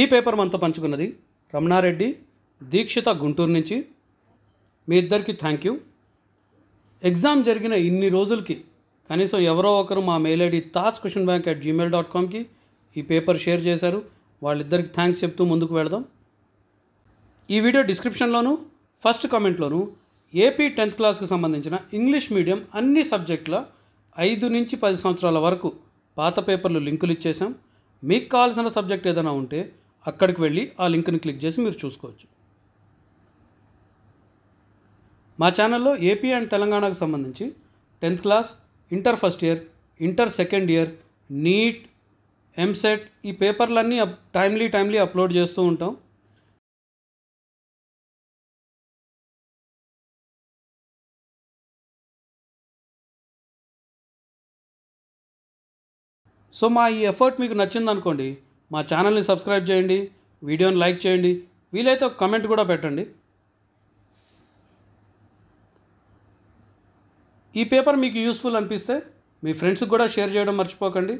ఈ పేపర్ మనతో పంచుకున్నది రమణారెడ్డి దీక్షిత గుంటూరు నుంచి. మీ ఇద్దరికి థ్యాంక్ యూ. ఎగ్జామ్ జరిగిన ఇన్ని రోజులకి కనీసం ఎవరో ఒకరు మా మెయిల్ ఐడి thoughts@gmail.comకి ఈ పేపర్ షేర్ చేశారు. వాళ్ళిద్దరికి థ్యాంక్స్ చెప్తూ ముందుకు వెళదాం. ఈ వీడియో డిస్క్రిప్షన్లోను ఫస్ట్ కామెంట్లోను ఏపీ 10th క్లాస్కి సంబంధించిన ఇంగ్లీష్ మీడియం అన్ని సబ్జెక్టుల 5 నుంచి 10 సంవత్సరాల వరకు పాత పేపర్లు లింకులు ఇచ్చేసాం. మీకు కావాల్సిన సబ్జెక్ట్ ఏదైనా ఉంటే అక్కడికి వెళ్ళి ఆ లింక్ని క్లిక్ చేసి మీరు చూసుకోవచ్చు. మా ఛానల్లో ఏపీ అండ్ తెలంగాణకు సంబంధించి 10th class, inter first year, inter second year, NEET, EAMCET ఈ పేపర్లన్నీ టైమ్లీ అప్లోడ్ చేస్తూ ఉంటాం. సో మా ఈ ఎఫర్ట్ మీకు నచ్చిందనుకోండి, మా ఛానల్ని సబ్స్క్రైబ్ చేయండి, వీడియోని లైక్ చేయండి, వీలైతే ఒక కమెంట్ కూడా పెట్టండి. ఈ పేపర్ మీకు యూస్ఫుల్ అనిపిస్తే మీ ఫ్రెండ్స్కి కూడా షేర్ చేయడం మర్చిపోకండి.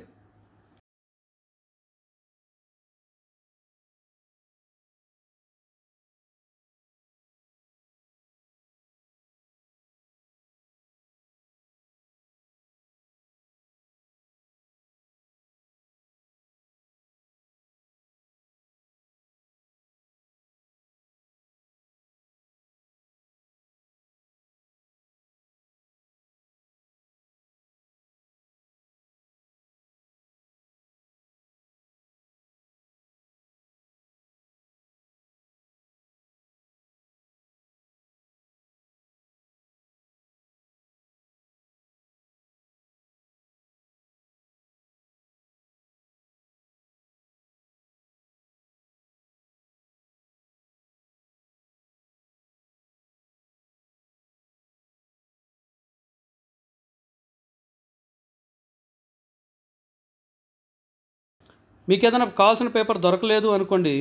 మీకు ఏదైనా కావాల్సిన పేపర్ దొరకలేదు అనుకోండి,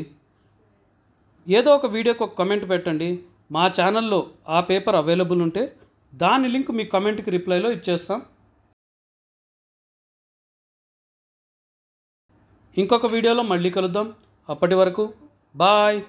ఏదో ఒక వీడియోకి ఒక కమెంట్ పెట్టండి. మా ఛానల్లో ఆ పేపర్ అవైలబుల్ ఉంటే దాని లింక్ మీ కమెంట్కి రిప్లైలో ఇచ్చేస్తాం. ఇంకొక వీడియోలో మళ్ళీ కలుద్దాం. అప్పటి వరకు బాయ్.